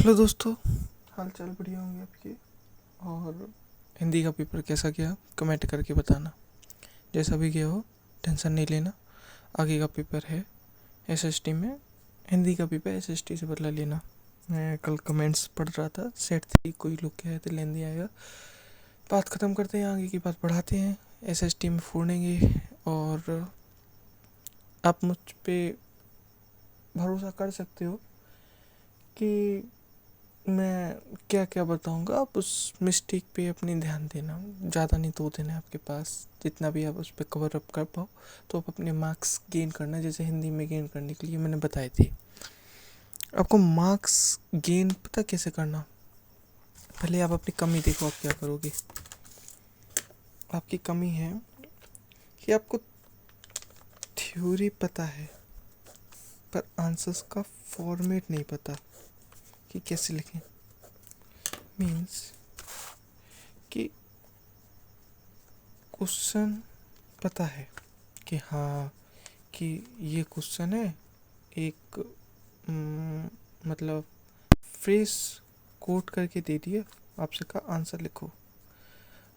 Hello दोस्तों, हाल चाल बढ़िया होंगे आपके। और हिंदी का पेपर कैसा गया कमेंट करके बताना। जैसा भी गया हो टेंशन नहीं लेना, आगे का पेपर है एसएसटी में। हिंदी का पेपर एसएसटी से बदला लेना। मैं कल कमेंट्स पढ़ रहा था, सेट 3 कोई लोग कह रहे थे लेंदी आएगा। बात ख़त्म करते हैं, आगे की बात बढ़ाते हैं। एसएसटी में फोड़ेंगे और आप मुझ पे भरोसा कर सकते हो कि मैं क्या क्या बताऊंगा। आप उस मिस्टेक पे अपनी ध्यान देना, ज़्यादा नहीं 2 दिन है आपके पास, जितना भी आप उस पर कवर अप कर पाओ। तो आप अपने मार्क्स गेन करना, जैसे हिंदी में गेन करने के लिए मैंने बताए थे। आपको मार्क्स गेन पता कैसे करना, पहले आप अपनी कमी देखो। आप क्या करोगे, आपकी कमी है कि आपको थ्योरी पता है पर आंसर्स का फॉर्मेट नहीं पता कि कैसे लिखें। मीन्स कि क्वेश्चन पता है कि हाँ कि ये क्वेश्चन है, एक मतलब फ्रेज कोट करके दे दिया, आपसे कहा आंसर लिखो।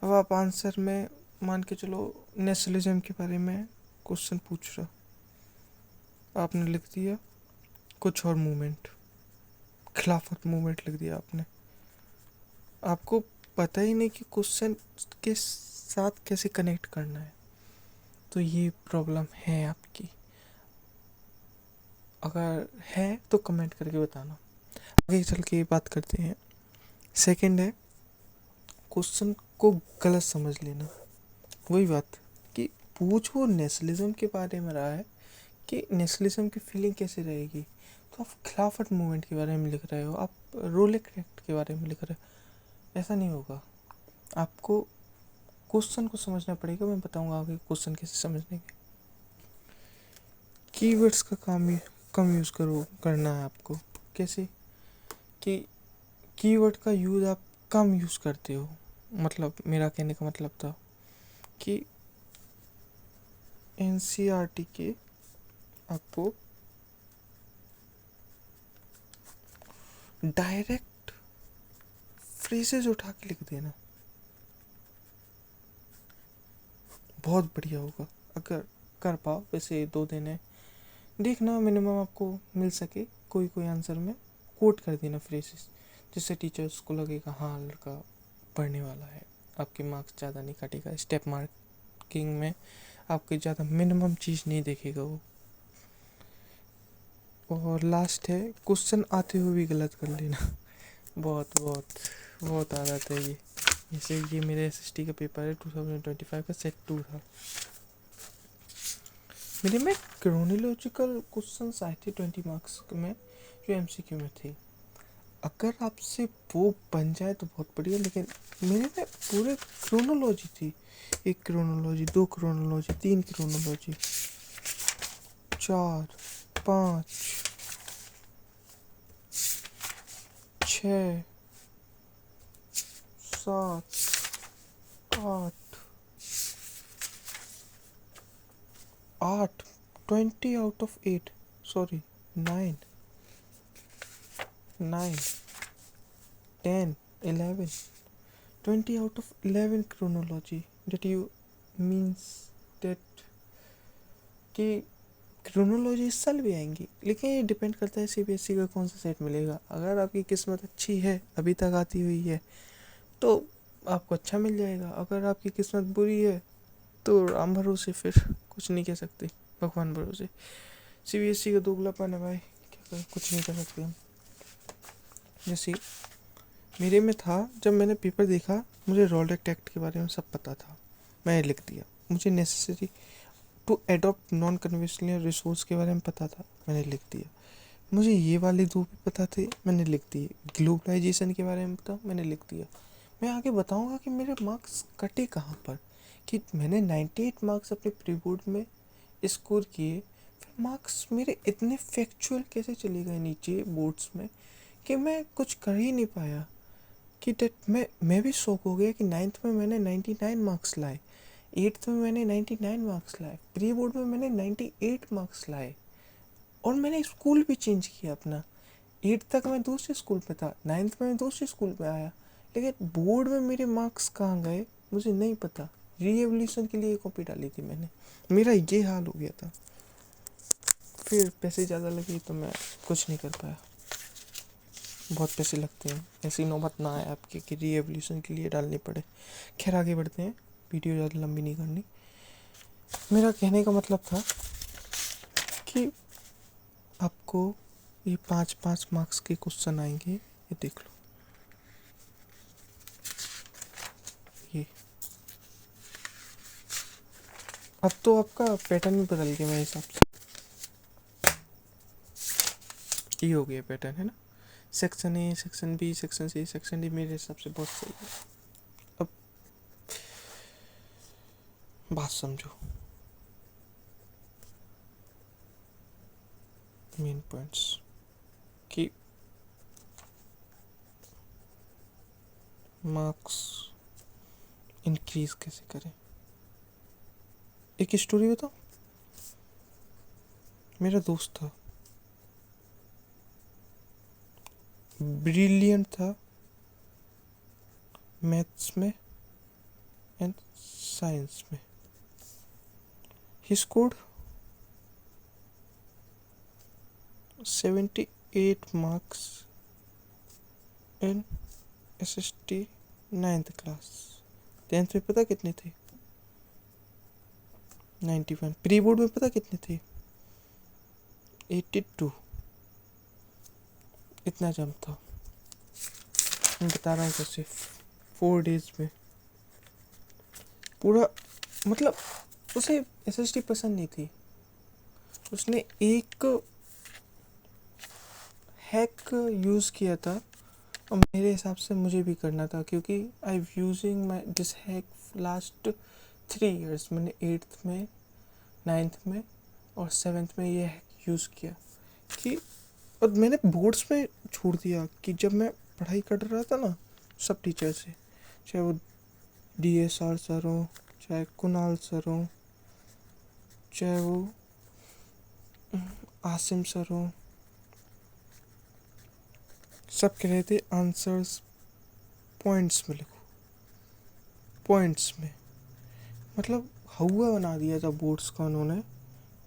अब आप आंसर में मान के चलो नेशनलिज्म के बारे में क्वेश्चन पूछ रहा, आपने लिख दिया कुछ और मूवमेंट, खिलाफत मूवमेंट लिख दिया आपने। आपको पता ही नहीं कि क्वेश्चन के साथ कैसे कनेक्ट करना है। तो ये प्रॉब्लम है आपकी। अगर है तो कमेंट करके बताना, आगे चल के बात करते हैं। सेकंड है क्वेश्चन को गलत समझ लेना। वही बात कि पूछ वो नेशनलिज्म के बारे में रहा है कि नेशनलिज्म की फीलिंग कैसे रहेगी, तो आप खिलाफत मूवमेंट के बारे में लिख रहे हो, आप रोलेट एक्ट के बारे में लिख रहे हो। ऐसा नहीं होगा। आपको क्वेश्चन को समझना पड़ेगा। मैं बताऊंगा आगे क्वेश्चन कैसे समझने के। कीवर्ड्स का कम यूज़ करना है आपको। कैसे कि कीवर्ड का यूज़ आप कम यूज़ करते हो। मतलब मेरा कहने का मतलब था कि एनसीईआरटी के आपको डायरेक्ट फ्रेजेस उठा के लिख देना, बहुत बढ़िया होगा अगर कर पाओ। वैसे 2 दिन है, देखना मिनिमम आपको मिल सके कोई कोई आंसर में कोट कर देना फ्रेजेस, जिससे टीचर्स को लगेगा हाँ लड़का पढ़ने वाला है। आपके मार्क्स ज़्यादा नहीं काटेगा, स्टेप मार्किंग में आपके ज़्यादा मिनिमम चीज़ नहीं देखेगा वो। और लास्ट है क्वेश्चन आते हुए भी गलत कर लेना। बहुत बहुत बहुत आदत है ये। जैसे ये मेरे एसएसटी का पेपर है 2025 का सेट 2 था। मेरे में क्रोनोलॉजिकल क्वेश्चंस आए थे 20 मार्क्स में, जो एमसीक्यू में थे। अगर आपसे वो बन जाए तो बहुत बढ़िया, लेकिन मेरे में पूरे क्रोनोलॉजी थी। 1 chronology, 2 chronology, 3 chronology, 4, 5, 6, 7, 8, 8, 20 out of 8, sorry 9, 9, 10, 11, 20 out of 11 chronology। that you means that कि क्रोनोलॉजी इस साल भी आएंगी, लेकिन ये डिपेंड करता है सीबीएसई का कौन सा सेट मिलेगा। अगर आपकी किस्मत अच्छी है, अभी तक आती हुई है, तो आपको अच्छा मिल जाएगा। अगर आपकी किस्मत बुरी है तो राम भरोसे, फिर कुछ नहीं कह सकते, भगवान भरोसे। सीबीएसई का दोगलापन है भाई, क्या करें, कुछ नहीं कर सकते हम। जैसे मेरे में था, जब मैंने पेपर देखा मुझे रोलेट एक्ट के बारे में सब पता था, मैंने लिख दिया। मुझे necessary to adopt non conventional resource के बारे में पता था, मैंने लिख दिया। मुझे ये वाले 2 भी पता थे, मैंने लिख दिए। ग्लोबलाइजेशन के बारे में पता, मैंने लिख दिया। मैं आगे बताऊंगा कि मेरे मार्क्स कटे कहाँ पर, कि मैंने 98 मार्क्स अपने प्री बोर्ड में स्कोर किए, फिर मार्क्स मेरे इतने फैक्चुअल कैसे चले गए नीचे बोर्ड्स में कि मैं कुछ कर ही नहीं पाया। कि डेट मैं भी शौक हो गया कि 9th में मैंने 99 मार्क्स लाए, 8th में मैंने 99 मार्क्स लाए, प्री बोर्ड में मैंने 98 मार्क्स लाए, और मैंने स्कूल भी चेंज किया अपना। 8 तक मैं दूसरे स्कूल में था, 9th में मैं दूसरे स्कूल में आया, लेकिन बोर्ड में मेरे मार्क्स कहाँ गए मुझे नहीं पता। रीएवल्यूशन के लिए कॉपी डाली थी मैंने, मेरा ये हाल हो गया था। फिर पैसे ज़्यादा लगे तो मैं कुछ नहीं कर पाया। बहुत पैसे लगते हैं, ऐसी नौबत ना आए आपके कि रीएवल्यूशन के लिए डालनी पड़े। खैर आगे बढ़ते हैं, वीडियो ज़्यादा लंबी नहीं करनी। मेरा कहने का मतलब था कि आपको ये 5-5 मार्क्स के क्वेश्चन आएंगे, ये देख लो। ये अब तो आपका पैटर्न भी बदल गया मेरे हिसाब से। ये हो गया पैटर्न, है ना। Section A, section B, section C, section D मेरे हिसाब से बहुत सही है। अब बात समझो, मेन पॉइंट्स कि मार्क्स इंक्रीज कैसे करें। एक स्टोरी बताओ। मेरा दोस्त था, ब्रिलियंट था मैथ्स में एंड साइंस में। He scored 78 marks in SST 9th class. 10th में पता कितने थे? 91। प्री बोर्ड में पता कितने थे? 82। इतना जम था। मैं बता रहा हूँ कैसे। 4 डेज में पूरा, मतलब उसे SST पसंद नहीं थी, उसने एक हैक यूज़ किया था और मेरे हिसाब से मुझे भी करना था, क्योंकि I using my this hack last 3 years। मैंने 8th में, 9th में और 7th में ये हैक यूज़ किया कि, और मैंने बोर्ड्स में छोड़ दिया कि जब मैं पढ़ाई कर रहा था ना सब टीचर से, चाहे वो DSR सर हो, चाहे कुणाल सर हो, चाहे वो आसिम सर हो, सब कह रहे थे आंसर्स पॉइंट्स में लिखो। पॉइंट्स में मतलब हवा बना दिया था बोर्ड्स का उन्होंने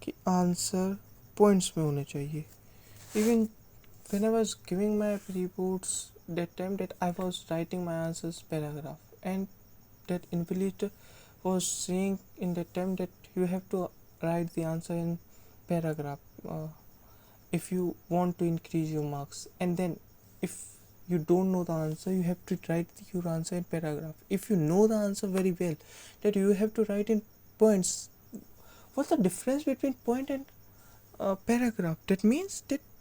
कि आंसर पॉइंट्स में होने चाहिए। Even when I was giving my reports that time, that I was writing my answers paragraph, and that invigilator was saying in that time that you have to write the answer in paragraph if you want to increase your marks, and then if you don't know the answer you have to write your answer in paragraph. If you know the answer very well, that you have to write in points. What's the difference between point and paragraph? That means that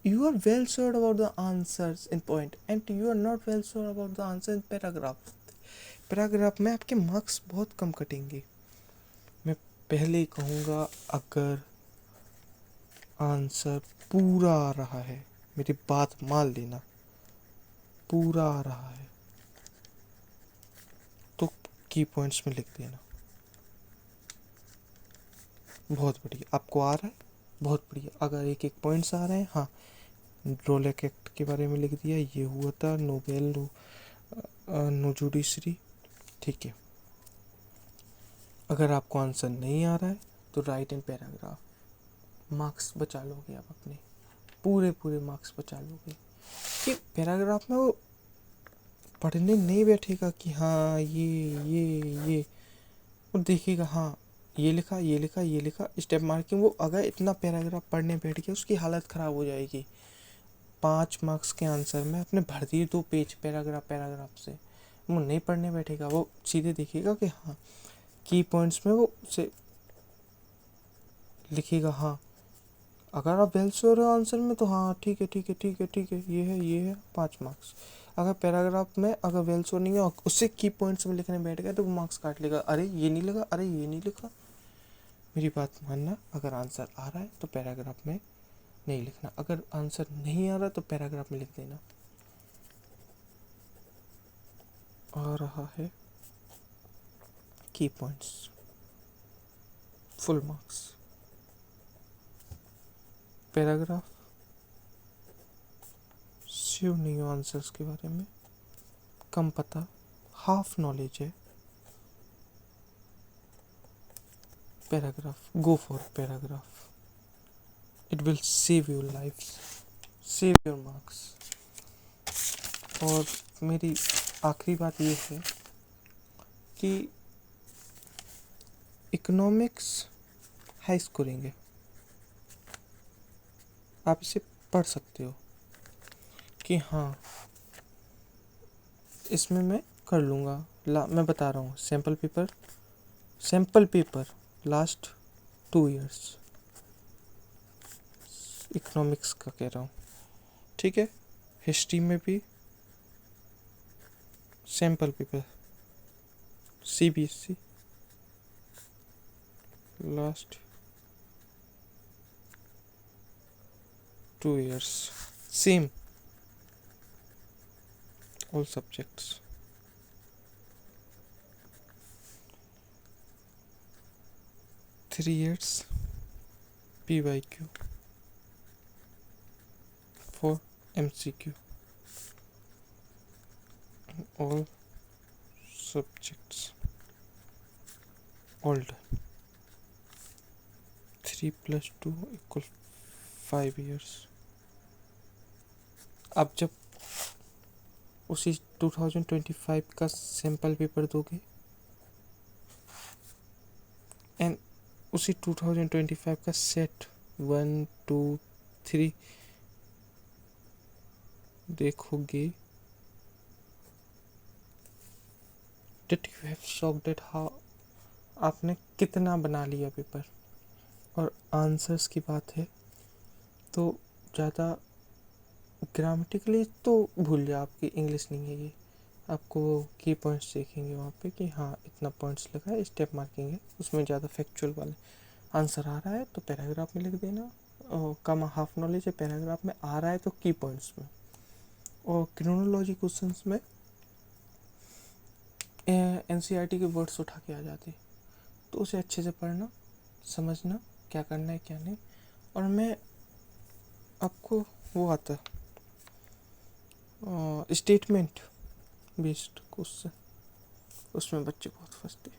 you are well sure about the answers in point and you are not well sure about the answer in paragraph. Paragraph में आपके marks बहुत कम कटेंगे। मैं पहले ही कहूँगा, अगर answer पूरा आ रहा है, मेरी बात मान लेना, पूरा आ रहा है तो की पॉइंट्स में लिख देना। बहुत बढ़िया, आपको आ रहा है, बहुत बढ़िया। अगर एक एक पॉइंट्स आ रहे हैं, हाँ, रोलेक एक्ट के बारे में लिख दिया, ये हुआ था, नोबेल नो जुडिशरी, ठीक है। अगर आपको आंसर नहीं आ रहा है तो राइट इन पैराग्राफ, मार्क्स बचा लोगे आप अपने, पूरे पूरे मार्क्स बचा लोगे। कि पैराग्राफ में वो पढ़ने नहीं बैठेगा कि हाँ ये वो देखेगा, हाँ ये लिखा ये लिखा ये लिखा, स्टेप मार्किंग। वो अगर इतना पैराग्राफ पढ़ने बैठ गया उसकी हालत ख़राब हो जाएगी। 5 मार्क्स के आंसर में अपने भर दिए 2 पेज पैराग्राफ से, वो नहीं पढ़ने बैठेगा, वो सीधे देखेगा कि हाँ की पॉइंट्स में वो से लिखेगा। हाँ, अगर आप वेल श्योर हो आंसर में तो हाँ ठीक है ठीक है ठीक है ठीक है, ये है 5 मार्क्स। अगर पैराग्राफ में अगर वेल श्योर नहीं है, उससे की पॉइंट्स में लिखने बैठ गया तो वो मार्क्स काट लेगा। अरे ये नहीं लगा, अरे ये नहीं लिखा। मेरी बात मानना, अगर आंसर आ रहा है तो पैराग्राफ में नहीं लिखना, अगर आंसर नहीं आ रहा तो पैराग्राफ में लिख देना। आ रहा है की points, full marks, paragraph sure नहीं हो आंसर्स के बारे में, कम पता, हाफ नॉलेज है, paragraph, go for paragraph, it will save your life, save your marks. और मेरी आखिरी बात ये है कि इकोनॉमिक्स हाई स्कोरिंग है, आप इसे पढ़ सकते हो कि हाँ इसमें मैं कर लूँगा। मैं बता रहा हूँ, sample paper last 2 years economics का कह रहा हूँ, ठीक है। हिस्ट्री में भी sample paper CBSE last 2 years, same all subjects। 3 years PYQ for MCQ, all subjects all done। 3 + 2 = 5 years। अब जब उसी 2025 का सैम्पल पेपर दोगे एंड उसी 2025 का सेट 1 2 3 देखोगे, that you have shocked at how आपने कितना बना लिया पेपर। और आंसर्स की बात है तो ज़्यादा ग्रामेटिकली तो भूल जाओ, आपकी इंग्लिश नहीं है ये, आपको की पॉइंट्स देखेंगे वहाँ पे कि हाँ इतना पॉइंट्स लगा है, स्टेप मार्किंग है, उसमें ज़्यादा फैक्चुअल वाले आंसर आ रहा है तो पैराग्राफ में लिख देना, और कम हाफ नॉलेज है पैराग्राफ में आ रहा है तो की पॉइंट्स में। और क्रोनोलॉजी क्वेश्चंस में NCERT के वर्ड्स उठा के आ जाते, तो उसे अच्छे से पढ़ना, समझना क्या करना है क्या नहीं। और मैं आपको वो आता स्टेटमेंट बेस्ड क्वेश्चन, उसमें बच्चे बहुत फंसते।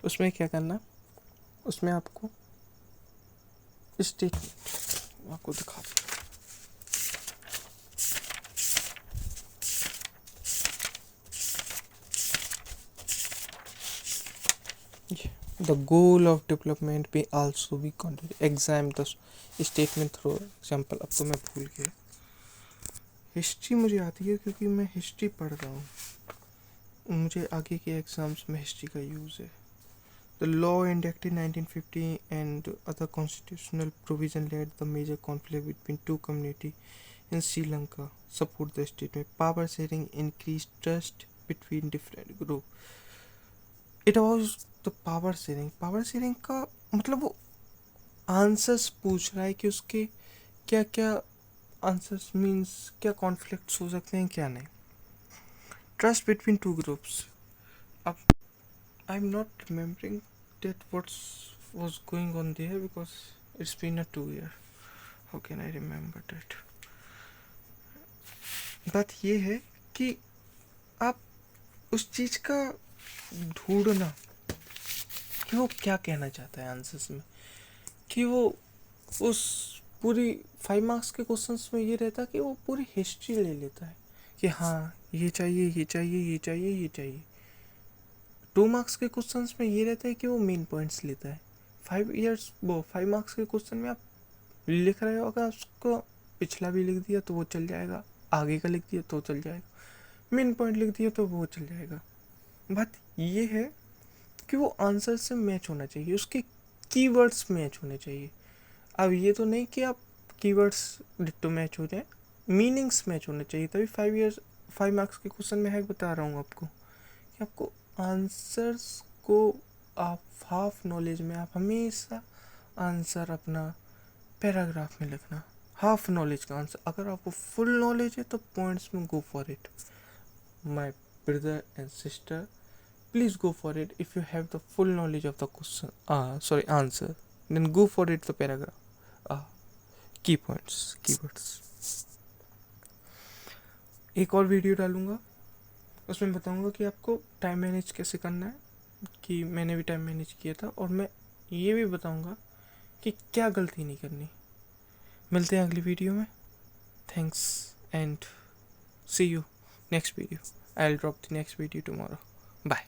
उसमें क्या करना, उसमें आपको स्टेटमेंट आपको दिखा द गोल ऑफ डेवलपमेंट पे also be continue exam the statement through example. अब तो मैं भूल गया, हिस्ट्री मुझे आती है क्योंकि मैं हिस्ट्री पढ़ रहा हूँ, मुझे आगे के एग्जाम्स में हिस्ट्री का यूज़ है। The law enacted in 1950 and other constitutional provision led the major conflict between two communities in Sri Lanka. Support the statement. Power sharing increased trust between different groups. It was the power sharing. Power sharing का मतलब वो answers पूछ रहा है कि उसके क्या क्या आंसर्स मीन्स क्या कॉन्फ्लिक्ट्स हो सकते हैं क्या नहीं। ट्रस्ट बिटवीन टू ग्रुप्स, अब I am not remembering that what was going on there because it's been a 2 year, how can I remember that। बात ये है कि आप उस चीज़ का ढूंढना कि वो क्या कहना चाहता है आंसर्स में, कि वो उस पूरी 5 मार्क्स के क्वेश्चंस में ये रहता है कि वो पूरी हिस्ट्री ले लेता है कि हाँ ये चाहिए ये चाहिए ये चाहिए ये चाहिए। 2 मार्क्स के क्वेश्चंस में ये रहता है कि वो मेन पॉइंट्स लेता है। 5 मार्क्स के क्वेश्चन में आप लिख रहे हो, अगर उसको पिछला भी लिख दिया तो वो चल जाएगा, आगे का लिख दिया तो चल जाएगा, मेन पॉइंट लिख दिया तो वो चल जाएगा। बात ये है कि वो आंसर से मैच होना चाहिए, उसके कीवर्ड्स मैच होने चाहिए। अब ये तो नहीं कि आप कीवर्ड्स डिट्टो मैच हो जाए, मीनिंग्स मैच होने चाहिए, तभी 5 मार्क्स के क्वेश्चन में है बता रहा हूँ आपको कि आपको आंसर्स को आप हाफ नॉलेज में आप हमेशा आंसर अपना पैराग्राफ में लिखना, हाफ नॉलेज का आंसर। अगर आपको फुल नॉलेज है तो पॉइंट्स में go for it my brother and sister, please go for it. If you have the full knowledge of the question answer, then go for it the paragraph. Key points, keywords. एक और video डालूंगा, उसमें बताऊंगा कि आपको time manage कैसे करना है, कि मैंने भी टाइम मैनेज किया था, और मैं ये भी बताऊंगा कि क्या गलती नहीं करनी। मिलते हैं अगली वीडियो में। Thanks and see you next video. I will drop the next video tomorrow. Bye.